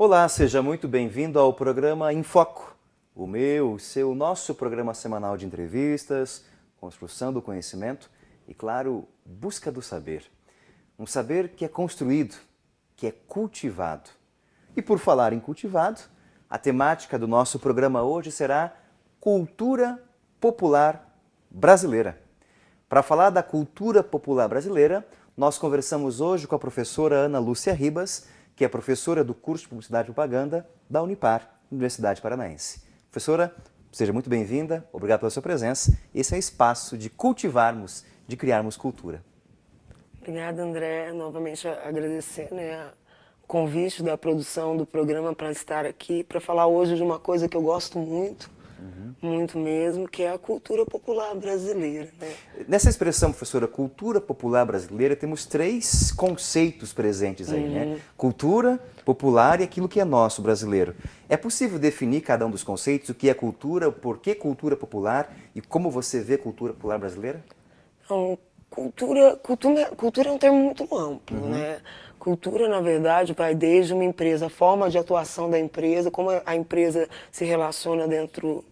Olá, seja muito bem-vindo ao programa Em Foco, o meu, o seu, nosso programa semanal de entrevistas, construção do conhecimento e, claro, busca do saber. Um saber que é construído, que é cultivado. E por falar em cultivado, a temática do nosso programa hoje será Cultura Popular Brasileira. Para falar da cultura popular brasileira, nós conversamos hoje com a professora Ana Lúcia Ribas, que é professora do curso de Publicidade e Propaganda da Unipar, Universidade Paranaense. Professora, seja muito bem-vinda, obrigado pela sua presença. Esse é o espaço de cultivarmos, de criarmos cultura. Obrigada, André. Novamente agradecer o convite da produção do programa para estar aqui, para falar hoje de uma coisa que eu gosto muito, muito mesmo, que é a cultura popular brasileira. Né? Nessa expressão, professora, cultura popular brasileira, temos três conceitos presentes aí, né? Cultura, popular e aquilo que é nosso brasileiro. É possível definir cada um dos conceitos, o que é cultura, o porquê cultura popular e como você vê cultura popular brasileira? Então, cultura é um termo muito amplo, né? Cultura, na verdade, vai desde uma empresa, a forma de atuação da empresa, como a empresa se relaciona dentro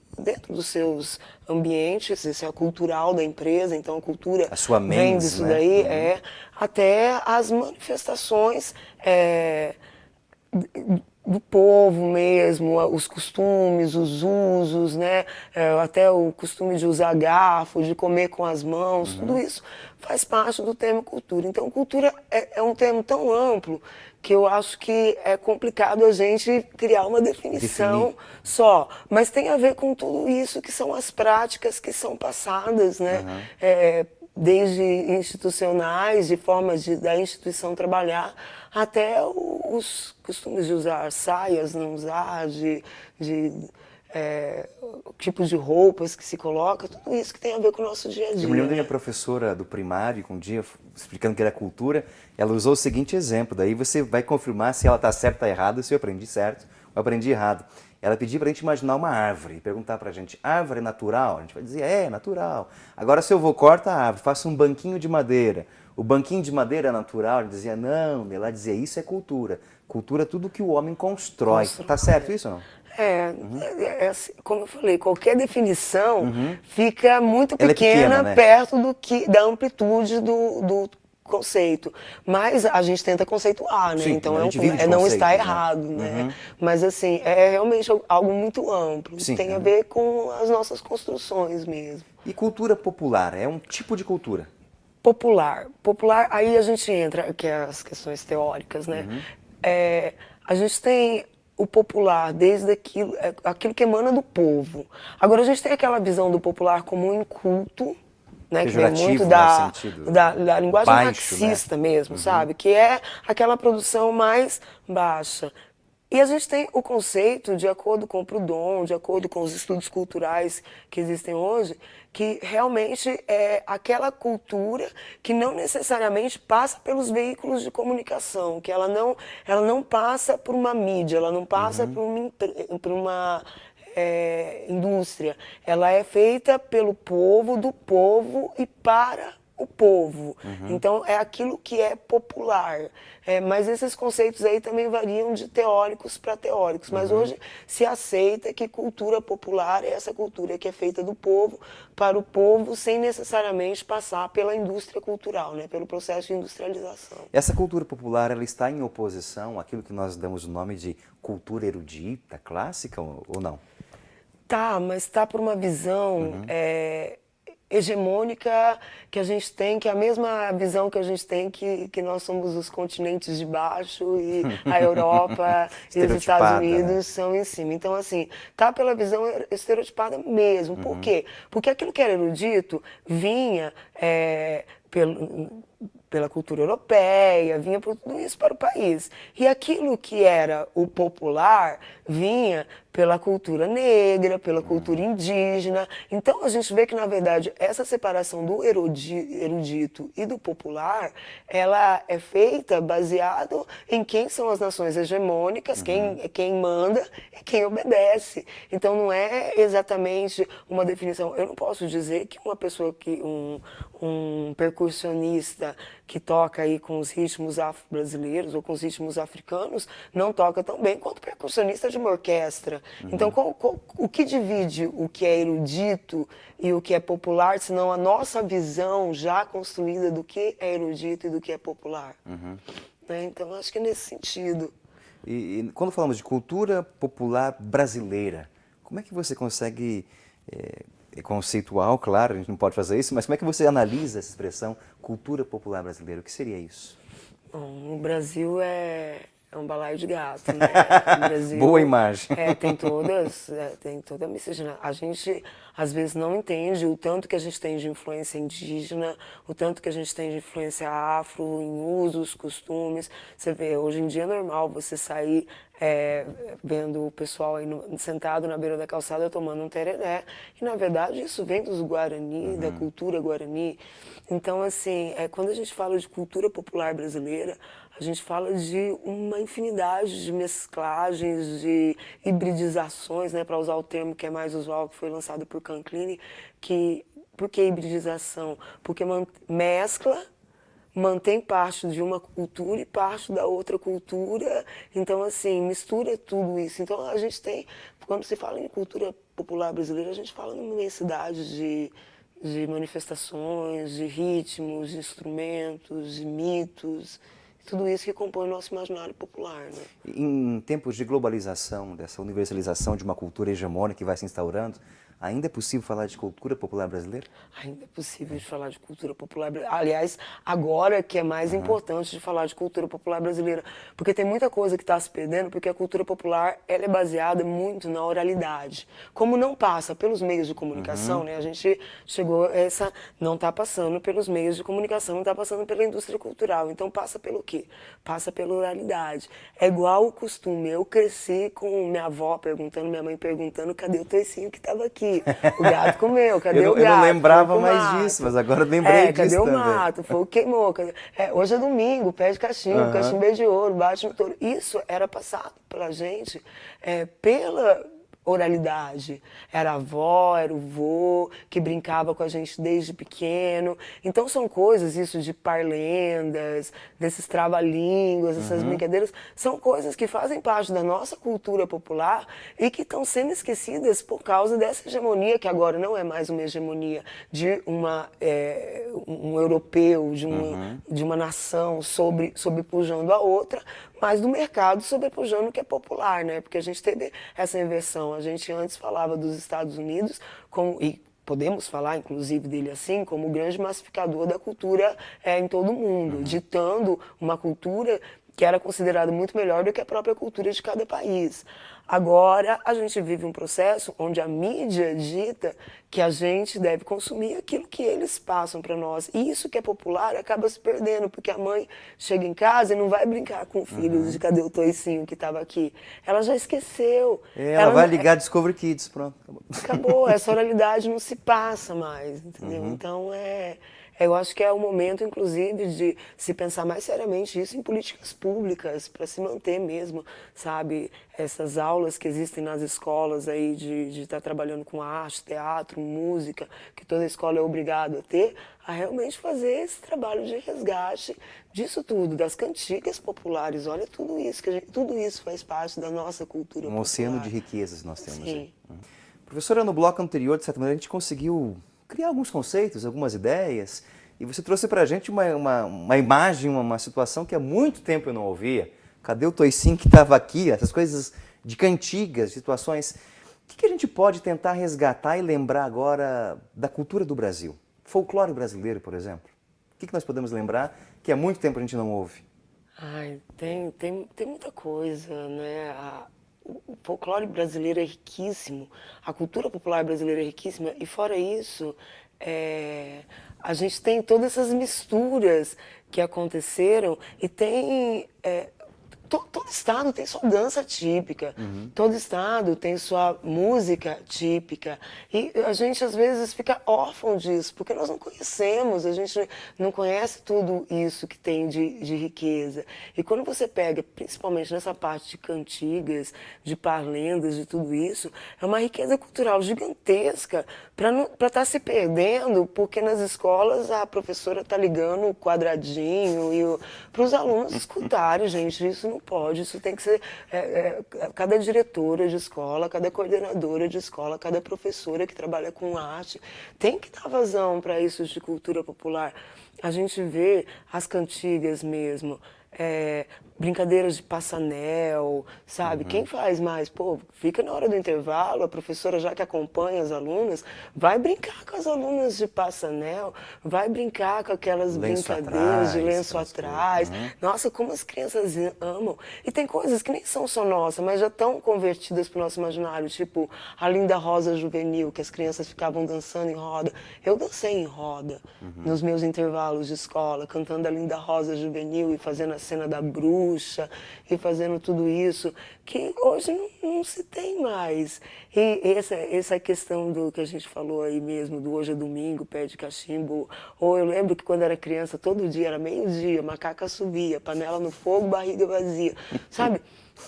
dos seus ambientes, isso é a cultural da empresa, então a cultura a sua vem mens, disso né? daí, até as manifestações do povo mesmo, os costumes, os usos, né? Até o costume de usar garfo, de comer com as mãos, tudo isso faz parte do termo cultura. Então, cultura é um termo tão amplo que eu acho que é complicado a gente criar uma definição só. Mas tem a ver com tudo isso que são as práticas que são passadas, né? Desde institucionais, de formas da instituição trabalhar, até os costumes de usar saias, não usar, tipos de roupas que se coloca, tudo isso que tem a ver com o nosso dia a dia. Eu me lembro da minha professora do primário, que um dia, explicando que era cultura, ela usou o seguinte exemplo, daí você vai confirmar se ela está certa ou errada, se eu aprendi certo ou eu aprendi errado. Ela pediu para a gente imaginar uma árvore e perguntar para a gente, árvore é natural? A gente vai dizer, é natural. Agora se eu vou, corta a árvore, faço um banquinho de madeira. O banquinho de madeira é natural? Ele dizia, não. Ela dizia, isso é cultura. Cultura é tudo que o homem constrói. Tá certo isso ou não? Assim, como eu falei, qualquer definição fica muito Ela é pequena, né? perto da amplitude do conceito. Mas a gente tenta conceituar, né? Sim, então a gente vive de não está conceitos, né? errado, né? Mas assim, é realmente algo muito amplo. Sim, tem a ver com as nossas construções mesmo. E cultura popular é um tipo de cultura? Popular, aí a gente entra, que é as questões teóricas, né? A gente tem o popular, desde aquilo que emana do povo. Agora, a gente tem aquela visão do popular como um inculto, né, que vem muito da linguagem marxista, né? Mesmo, sabe? Que é aquela produção mais baixa. E a gente tem o conceito, de acordo com o Proudhon, de acordo com os estudos culturais que existem hoje, que realmente é aquela cultura que não necessariamente passa pelos veículos de comunicação, que ela não passa por uma mídia, ela não passa por uma indústria. Ela é feita pelo povo, do povo e para o povo. Então, é aquilo que é popular. Mas esses conceitos aí também variam de teóricos para teóricos. Mas hoje se aceita que cultura popular é essa cultura que é feita do povo, para o povo, sem necessariamente passar pela indústria cultural, né? Pelo processo de industrialização. Essa cultura popular, ela está em oposição àquilo que nós damos o nome de cultura erudita, clássica, ou não? Tá, mas está por uma visão hegemônica que a gente tem, que é a mesma visão que a gente tem que nós somos os continentes de baixo e a Europa e os Estados Unidos são em cima. Então, assim, tá pela visão estereotipada mesmo. Por quê? Porque aquilo que era erudito vinha pela cultura europeia, vinha por tudo isso para o país. E aquilo que era o popular vinha pela cultura negra, pela cultura indígena. Então a gente vê que, na verdade, essa separação do erudito e do popular, ela é feita baseado em quem são as nações hegemônicas, quem manda e quem obedece. Então não é exatamente uma definição. Eu não posso dizer que uma pessoa um percussionista que toca aí com os ritmos afro-brasileiros ou com os ritmos africanos não toca tão bem quanto percussionista de uma orquestra. Então, o que divide o que é erudito e o que é popular, senão a nossa visão já construída do que é erudito e do que é popular? Né? Então, acho que é nesse sentido. E quando falamos de cultura popular brasileira, como é que você consegue... É conceitual, claro, a gente não pode fazer isso, mas como é que você analisa essa expressão cultura popular brasileira? O que seria isso? Bom, o Brasil é um balaio de gato, né? O Brasil, boa imagem. Tem toda a miscigenação. A gente, às vezes, não entende o tanto que a gente tem de influência indígena, o tanto que a gente tem de influência afro, em usos, costumes. Você vê, hoje em dia é normal você sair vendo o pessoal aí sentado na beira da calçada tomando um tereré. E, na verdade, isso vem dos Guarani, da cultura Guarani. Então, assim, quando a gente fala de cultura popular brasileira, a gente fala de uma infinidade de mesclagens, de hibridizações, né, para usar o termo que é mais usual, que foi lançado por Canclini. Por que hibridização? Porque mescla, mantém parte de uma cultura e parte da outra cultura. Então, assim, mistura tudo isso. Então, a gente tem, quando se fala em cultura popular brasileira, a gente fala numa imensidade de manifestações, de ritmos, de instrumentos, de mitos, tudo isso que compõe o nosso imaginário popular, né? Em tempos de globalização, dessa universalização de uma cultura hegemônica que vai se instaurando, ainda é possível falar de cultura popular brasileira? Ainda é possível de falar de cultura popular brasileira. Aliás, agora que é mais importante de falar de cultura popular brasileira, porque tem muita coisa que está se perdendo, porque a cultura popular ela é baseada muito na oralidade. Como não passa pelos meios de comunicação, né? A gente chegou a não está passando pelos meios de comunicação, não está passando pela indústria cultural. Então passa pelo quê? Passa pela oralidade. É igual o costume. Eu cresci com minha avó perguntando, minha mãe perguntando, cadê o toicinho que estava aqui? O gato comeu, cadê o gato? Eu não lembrava mais disso, mas agora eu lembrei disso cadê também. o mato? Fogo queimou. Hoje é domingo, pé de cachimbo, cachimbo é de ouro, bate no touro. Isso era passado pela gente pela oralidade. Era a avó, era o vô, que brincava com a gente desde pequeno. Então são coisas, isso de parlendas, desses trava-línguas, essas brincadeiras, são coisas que fazem parte da nossa cultura popular e que estão sendo esquecidas por causa dessa hegemonia, que agora não é mais uma hegemonia de um europeu, de uma nação sobrepujando a outra, mas do mercado sobrepujando o que é popular, né? Porque a gente teve essa inversão. A gente antes falava dos Estados Unidos, e podemos falar, inclusive, dele assim, como o grande massificador da cultura em todo o mundo, ditando uma cultura que era considerada muito melhor do que a própria cultura de cada país. Agora, a gente vive um processo onde a mídia dita que a gente deve consumir aquilo que eles passam para nós. E isso que é popular acaba se perdendo, porque a mãe chega em casa e não vai brincar com o filho de cadê o toicinho que estava aqui. Ela já esqueceu. Ela vai ligar Discovery Kids, pronto. Acabou, essa oralidade não se passa mais, entendeu? Então, eu acho que é o momento, inclusive, de se pensar mais seriamente isso em políticas públicas, para se manter mesmo, sabe, essas aulas que existem nas escolas aí de estar trabalhando com arte, teatro, música, que toda escola é obrigada a ter, a realmente fazer esse trabalho de resgate disso tudo, das cantigas populares. Olha tudo isso, tudo isso faz parte da nossa cultura popular. Um oceano de riquezas nós temos. Sim. Aí. Professora, no bloco anterior, de certa maneira, a gente conseguiu criar alguns conceitos, algumas ideias, e você trouxe para a gente uma imagem, uma situação que há muito tempo eu não ouvia. Cadê o toicinho que estava aqui? Essas coisas de cantigas, situações. O que a gente pode tentar resgatar e lembrar agora da cultura do Brasil? Folclore brasileiro, por exemplo. O que nós podemos lembrar que há muito tempo a gente não ouve? Tem muita coisa, né? O folclore brasileiro é riquíssimo, a cultura popular brasileira é riquíssima, e fora isso, a gente tem todas essas misturas que aconteceram e tem todo estado tem sua dança típica, todo estado tem sua música típica. E a gente, às vezes, fica órfão disso, porque nós não conhecemos, a gente não conhece tudo isso que tem de riqueza. E quando você pega, principalmente nessa parte de cantigas, de parlendas, de tudo isso, é uma riqueza cultural gigantesca para estar se perdendo, porque nas escolas a professora está ligando o quadradinho e para os alunos escutarem, gente, isso não pode, isso tem que ser cada diretora de escola, cada coordenadora de escola, cada professora que trabalha com arte, tem que dar vazão para isso de cultura popular. A gente vê as cantigas mesmo, brincadeiras de passanel, sabe? Quem faz mais? Pô, fica na hora do intervalo, a professora, já que acompanha as alunas, vai brincar com as alunas de passanel, vai brincar com aquelas brincadeiras de lenço atrás. Nossa, como as crianças amam. E tem coisas que nem são só nossas, mas já estão convertidas para o nosso imaginário, tipo a linda rosa juvenil, que as crianças ficavam dançando em roda. Eu dancei em roda nos meus intervalos de escola, cantando a linda rosa juvenil e fazendo a cena da bruxa, e fazendo tudo isso, que hoje não se tem mais. E essa questão do que a gente falou aí mesmo, do hoje é domingo, pé de cachimbo, ou eu lembro que quando era criança, todo dia, era meio-dia, macaca subia, panela no fogo, barriga vazia, sabe?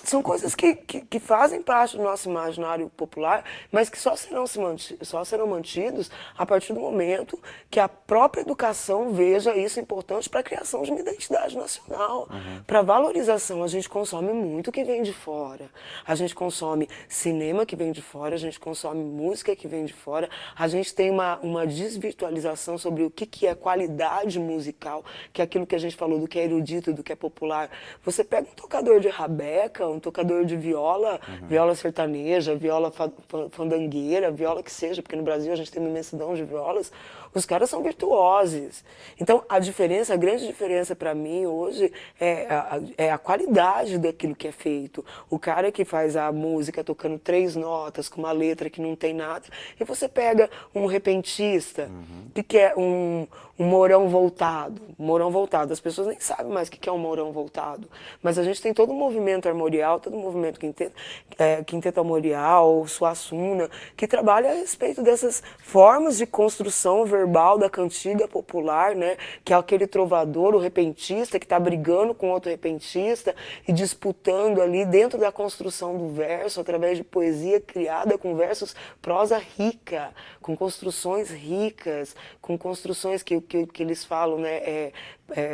São coisas que fazem parte do nosso imaginário popular, mas que só serão mantidos a partir do momento que a própria educação veja isso importante para a criação de uma identidade nacional, para a valorização. A gente consome muito que vem de fora, a gente consome cinema que vem de fora, a gente consome música que vem de fora, a gente tem uma desvirtualização sobre o que é qualidade musical, que é aquilo que a gente falou do que é erudito, do que é popular. Você pega um tocador de rabeca, um tocador de viola, viola sertaneja, viola fandangueira, viola que seja, porque no Brasil a gente tem uma imensidão de violas, os caras são virtuosos. Então, a grande diferença para mim hoje é a qualidade daquilo que é feito. O cara que faz a música tocando 3 notas, com uma letra que não tem nada, e você pega um repentista, que é um mourão voltado. Mourão voltado. As pessoas nem sabem mais o que é um mourão voltado. Mas a gente tem todo um movimento armorial, todo um movimento quinteto armorial, Suassuna, que trabalha a respeito dessas formas de construção verbal da cantiga popular, né? Que é aquele trovador, o repentista, que está brigando com outro repentista e disputando ali dentro da construção do verso, através de poesia criada com versos, prosa rica, com construções ricas, com construções que eles falam, né?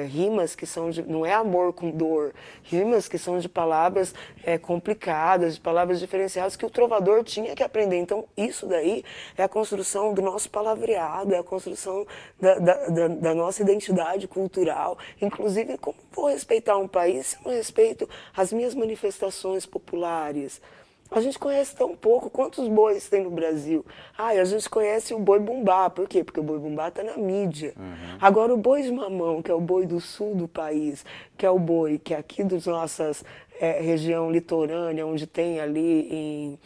Rimas que são de, não é amor com dor, rimas que são de palavras complicadas, de palavras diferenciadas que o trovador tinha que aprender. Então, isso daí é a construção do nosso palavreado, é a construção da nossa identidade cultural. Inclusive, como vou respeitar um país se eu não respeito as minhas manifestações populares? A gente conhece tão pouco. Quantos bois tem no Brasil? A gente conhece o boi bumbá. Por quê? Porque o boi bumbá está na mídia. Agora, o boi de mamão, que é o boi do sul do país, que é o boi que é aqui das nossas região litorânea, onde tem ali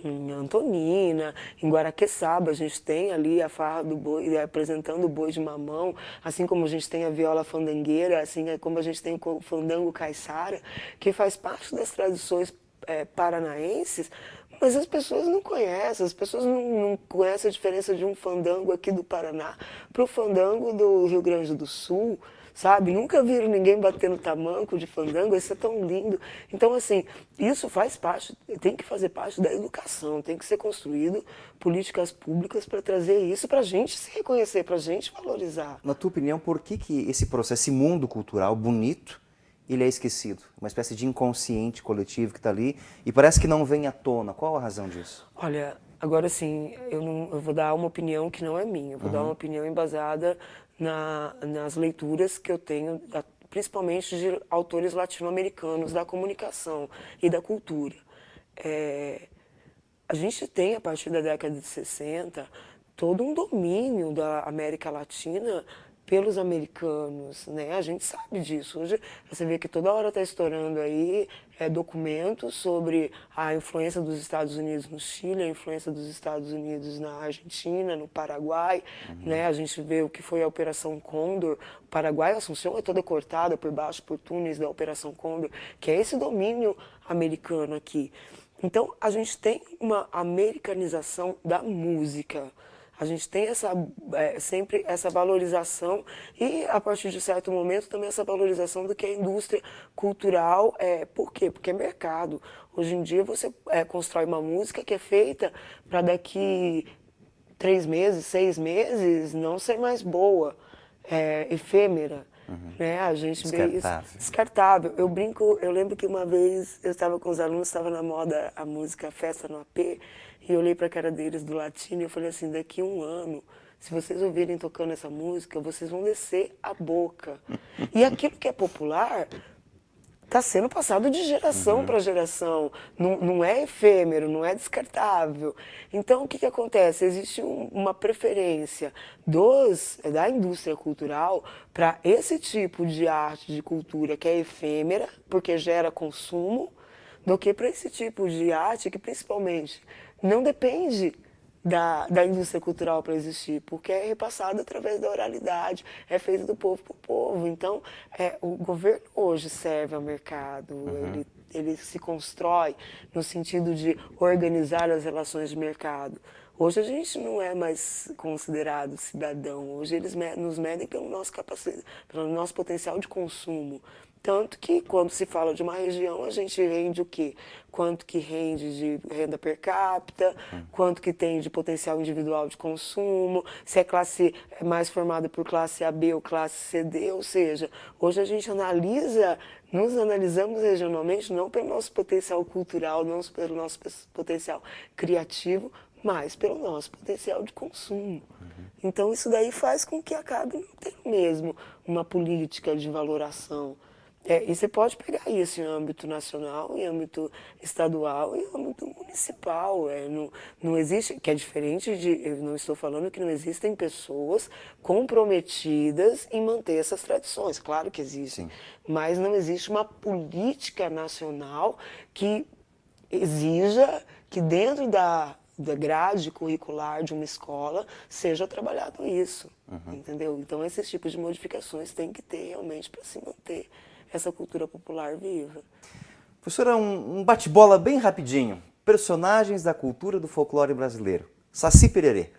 em Antonina, em Guaraqueçaba, a gente tem ali a farra do boi, apresentando o boi de mamão, assim como a gente tem a viola fandangueira, assim como a gente tem o fandango caiçara, que faz parte das tradições paranaenses, mas as pessoas não conhecem, as pessoas não conhecem a diferença de um fandango aqui do Paraná para o fandango do Rio Grande do Sul, sabe? Nunca viram ninguém batendo tamanco de fandango, isso é tão lindo. Então, assim, isso faz parte, tem que fazer parte da educação, tem que ser construído políticas públicas para trazer isso, para a gente se reconhecer, para a gente valorizar. Na tua opinião, por que esse processo, esse mundo cultural bonito, ele é esquecido? Uma espécie de inconsciente coletivo que está ali e parece que não vem à tona. Qual a razão disso? Olha, agora sim, eu vou dar uma opinião que não é minha. Eu vou dar uma opinião embasada nas leituras que eu tenho, principalmente de autores latino-americanos da comunicação e da cultura. A gente tem, a partir da década de 60, todo um domínio da América Latina pelos americanos, né? A gente sabe disso. Hoje você vê que toda hora está estourando aí documentos sobre a influência dos Estados Unidos no Chile, a influência dos Estados Unidos na Argentina, no Paraguai, né? A gente vê o que foi a Operação Condor. O Paraguai, a Assunção é toda cortada por baixo por túneis da Operação Condor, que é esse domínio americano aqui. Então, a gente tem uma americanização da música. A gente tem sempre essa valorização e, a partir de certo momento, também essa valorização do que é a indústria cultural. Por quê? Porque é mercado. Hoje em dia, você constrói uma música que é feita para daqui 3 meses, 6 meses, não ser mais boa, efêmera. Né? A gente vê isso descartável. Eu brinco, eu lembro que uma vez eu estava com os alunos, estava na moda a música Festa no AP, e eu olhei para a cara deles do latino e eu falei assim, daqui a 1 ano, se vocês ouvirem tocando essa música, vocês vão descer a boca. E aquilo que é popular está sendo passado de geração para geração, não é efêmero, não é descartável. Então, o que acontece? Existe uma preferência da indústria cultural para esse tipo de arte, de cultura que é efêmera, porque gera consumo, do que para esse tipo de arte que, principalmente, não depende da indústria cultural para existir, porque é repassado através da oralidade, é feito do povo para o povo. Então, o governo hoje serve ao mercado, ele se constrói no sentido de organizar as relações de mercado. Hoje a gente não é mais considerado cidadão, hoje eles nos medem pelo nosso potencial de consumo. Tanto que, quando se fala de uma região, a gente rende o quê? Quanto que rende de renda per capita, quanto que tem de potencial individual de consumo, se é classe mais formada por classe AB ou classe CD, ou seja, hoje a gente nos analisamos regionalmente não pelo nosso potencial cultural, não pelo nosso potencial criativo, mas pelo nosso potencial de consumo. Então isso daí faz com que acabe não tendo mesmo uma política de valoração. E você pode pegar isso em âmbito nacional, em âmbito estadual e em âmbito municipal. Não existe, que é diferente eu não estou falando que não existem pessoas comprometidas em manter essas tradições, claro que existem, mas não existe uma política nacional que exija que dentro da grade curricular de uma escola seja trabalhado isso, entendeu? Então esses tipos de modificações tem que ter realmente para se manter essa cultura popular viva. Professora, um bate-bola bem rapidinho. Personagens da cultura do folclore brasileiro. Saci Pererê.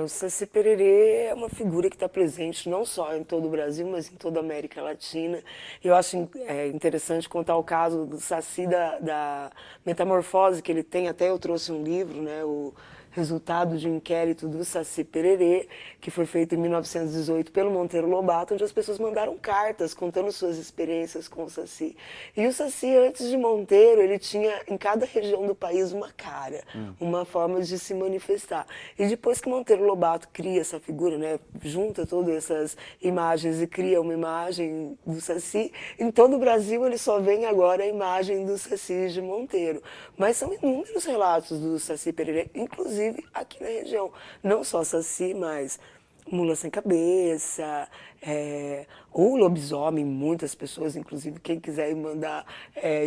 O Saci Pererê é uma figura que está presente não só em todo o Brasil, mas em toda a América Latina. Eu acho interessante contar o caso do Saci da metamorfose que ele tem. Até eu trouxe um livro, né, o resultado de um inquérito do Saci Pererê, que foi feito em 1918 pelo Monteiro Lobato, onde as pessoas mandaram cartas contando suas experiências com o Saci. E o Saci, antes de Monteiro, ele tinha em cada região do país uma cara, uma forma de se manifestar. E depois que Monteiro Lobato cria essa figura, né, junta todas essas imagens e cria uma imagem do Saci, em todo o Brasil ele só vem agora a imagem do Saci de Monteiro. Mas são inúmeros relatos do Saci Pererê, inclusive aqui na região. Não só Saci, mas Mula Sem Cabeça, ou lobisomem, muitas pessoas, inclusive quem quiser mandar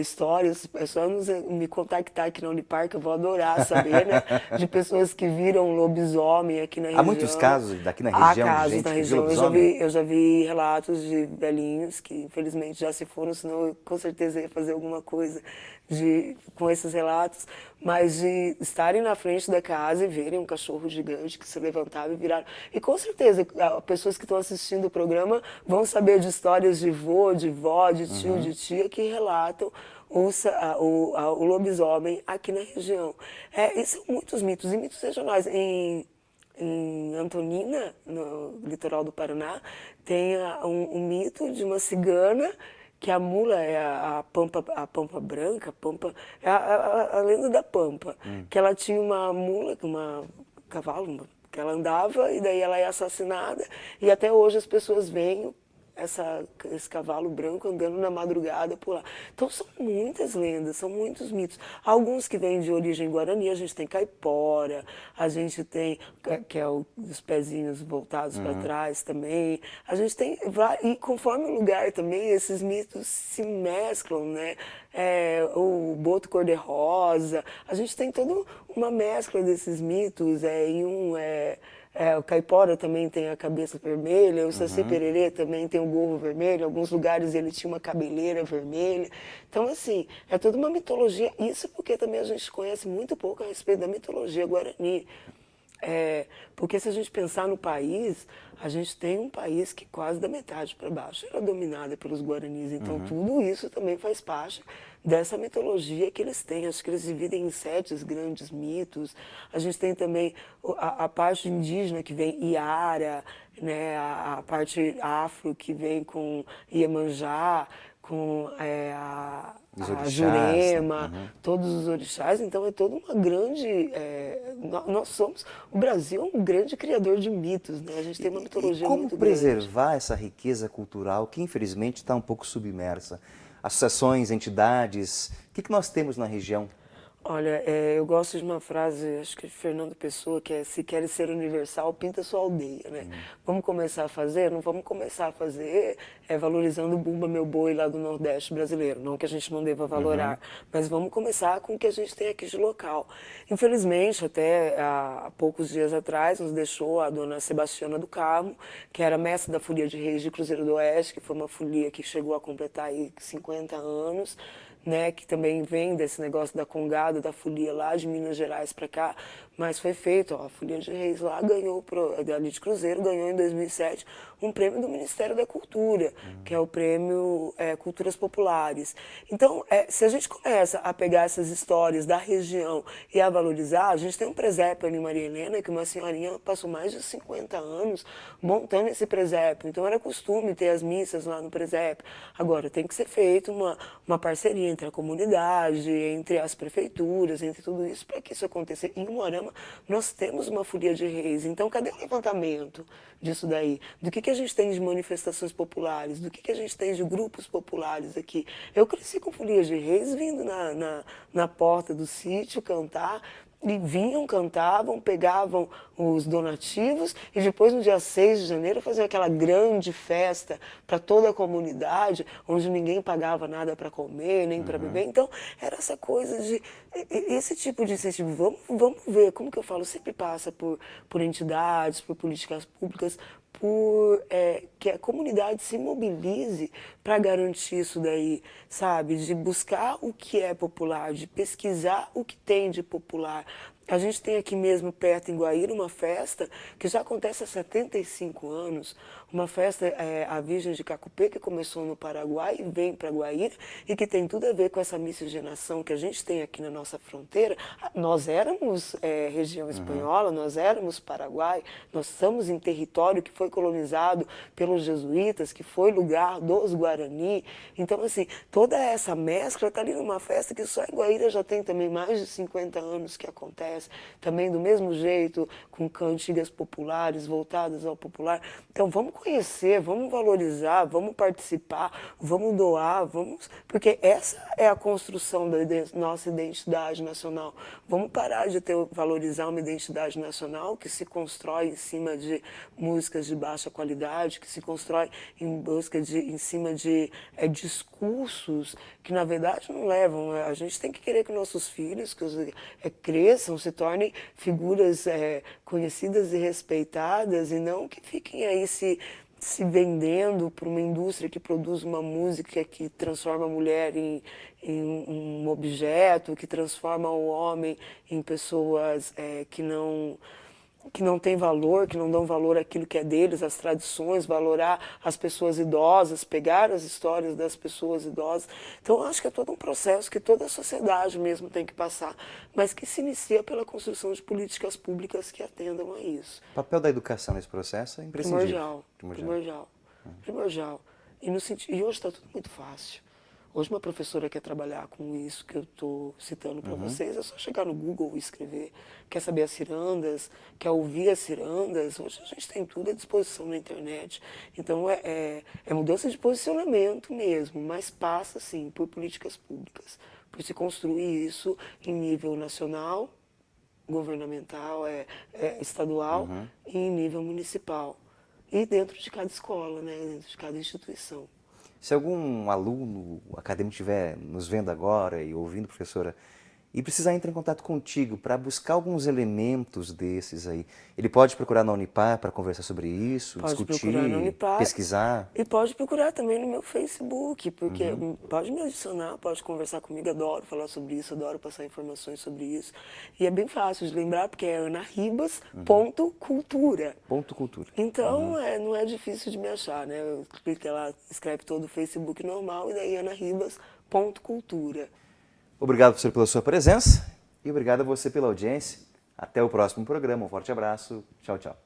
histórias, é só me contactar aqui na Unipar, que eu vou adorar saber, né? De pessoas que viram lobisomem aqui na região. Há muitos casos daqui na região? Há casos de gente na que região. viu lobisomem? Eu já vi relatos de velhinhos que infelizmente já se foram, senão eu com certeza ia fazer alguma coisa com esses relatos, mas de estarem na frente da casa e verem um cachorro gigante que se levantava e virava. E com certeza, pessoas que estão assistindo o programa vão saber de histórias de vô, de vó, de tio, de tia que relatam o lobisomem aqui na região. E são muitos mitos, e mitos regionais. Em Antonina, no litoral do Paraná, tem um mito de uma cigana que a mula é a pampa branca, a lenda da pampa, que ela tinha uma mula, cavalo, que ela andava e daí ela é assassinada, e até hoje as pessoas veem esse cavalo branco andando na madrugada por lá. Então são muitas lendas, são muitos mitos. Alguns que vêm de origem guarani, a gente tem caipora, a gente tem, que é os pezinhos voltados para trás também. A gente tem, e conforme o lugar também, esses mitos se mesclam, né? O boto cor-de-rosa, a gente tem toda uma mescla desses mitos, o caipora também tem a cabeça vermelha, o Saci Pererê também tem o gorro vermelho, em alguns lugares ele tinha uma cabeleira vermelha. Então, assim, é toda uma mitologia, isso porque também a gente conhece muito pouco a respeito da mitologia guarani. Porque se a gente pensar no país, a gente tem um país que quase da metade para baixo era dominada pelos guaranis. Então tudo isso também faz parte dessa mitologia que eles têm. Acho que eles dividem em 7 grandes mitos. A gente tem também a parte indígena que vem Iara, né? A parte afro que vem com Iemanjá, com a Jurema, todos os orixás. Então é toda uma grande... o Brasil é um grande criador de mitos, né? A gente tem uma mitologia muito grande. Como preservar essa riqueza cultural que infelizmente está um pouco submersa? Associações, entidades, o que nós temos na região? Olha, eu gosto de uma frase, acho que de Fernando Pessoa, que é: se queres ser universal, pinta sua aldeia, né? Vamos começar a fazer? Não vamos começar a fazer valorizando o Bumba Meu Boi lá do Nordeste brasileiro, não que a gente não deva valorar, mas vamos começar com o que a gente tem aqui de local. Infelizmente, até há poucos dias atrás, nos deixou a dona Sebastiana do Carmo, que era mestra da Folia de Reis de Cruzeiro do Oeste, que foi uma folia que chegou a completar aí 50 anos, né, que também vem desse negócio da congada, da folia lá de Minas Gerais para cá, mas foi feito, a Folia de Reis lá ganhou, ali de Cruzeiro, ganhou em 2007 um prêmio do Ministério da Cultura, que é o prêmio Culturas Populares. Então, se a gente começa a pegar essas histórias da região e a valorizar, a gente tem um presépio ali em Maria Helena, que uma senhorinha passou mais de 50 anos montando esse presépio, então era costume ter as missas lá no presépio. Agora, tem que ser feito uma parceria entre a comunidade, entre as prefeituras, entre tudo isso, para que isso aconteça. Em Umuarama, nós temos uma Folia de Reis, então cadê o levantamento disso daí? Do que a gente tem de manifestações populares? Do que a gente tem de grupos populares aqui? Eu cresci com Folia de Reis vindo na porta do sítio cantar, e vinham, cantavam, pegavam os donativos e depois no dia 6 de janeiro faziam aquela grande festa para toda a comunidade, onde ninguém pagava nada para comer, nem para beber. Então, era essa coisa de... Esse tipo de incentivo, vamos ver, como que eu falo, sempre passa por entidades, por políticas públicas, que a comunidade se mobilize para garantir isso daí, sabe? De buscar o que é popular, de pesquisar o que tem de popular. A gente tem aqui mesmo perto em Guaíra uma festa que já acontece há 75 anos, uma festa, a Virgem de Cacupé, que começou no Paraguai e vem para Guaíra e que tem tudo a ver com essa miscigenação que a gente tem aqui na nossa fronteira. Nós éramos região espanhola, nós éramos Paraguai, nós estamos em território que foi colonizado pelos jesuítas, que foi lugar dos Guarani. Então, assim, toda essa mescla está ali numa festa que só em Guaíra já tem também mais de 50 anos que acontece. Também do mesmo jeito, com cantigas populares, voltadas ao popular. Então vamos conhecer, vamos valorizar, vamos participar, vamos doar, porque essa é a construção da nossa identidade nacional. Vamos parar de valorizar uma identidade nacional que se constrói em cima de músicas de baixa qualidade, que se constrói em cima de discursos que na verdade não levam. A gente tem que querer que nossos filhos cresçam, se tornem figuras conhecidas e respeitadas e não que fiquem aí se vendendo para uma indústria que produz uma música que transforma a mulher em um objeto, que transforma o homem em pessoas que não têm valor, que não dão valor àquilo que é deles, às tradições, valorar as pessoas idosas, pegar as histórias das pessoas idosas. Então, eu acho que é todo um processo que toda a sociedade mesmo tem que passar, mas que se inicia pela construção de políticas públicas que atendam a isso. O papel da educação nesse processo é imprescindível. Primordial. E hoje está tudo muito fácil. Hoje uma professora quer trabalhar com isso que eu estou citando para vocês, é só chegar no Google e escrever. Quer saber as cirandas, quer ouvir as cirandas, hoje a gente tem tudo à disposição na internet. Então é mudança de posicionamento mesmo, mas passa sim por políticas públicas, por se construir isso em nível nacional, governamental, estadual e em nível municipal. E dentro de cada escola, né, dentro de cada instituição. Se algum aluno acadêmico estiver nos vendo agora e ouvindo, professora, e precisar entrar em contato contigo para buscar alguns elementos desses aí, ele pode procurar na Unipar para conversar sobre isso, Pode discutir, procurar na Unipar, pesquisar? e pode procurar também no meu Facebook, porque pode me adicionar, pode conversar comigo, adoro falar sobre isso, adoro passar informações sobre isso. E é bem fácil de lembrar, porque é anarribas.cultura. Ponto Cultura. Então, não é difícil de me achar, né? Eu clico lá, escreve todo o Facebook normal, e daí anarribas.cultura. Obrigado, professor, pela sua presença e obrigado a você pela audiência. Até o próximo programa. Um forte abraço. Tchau, tchau.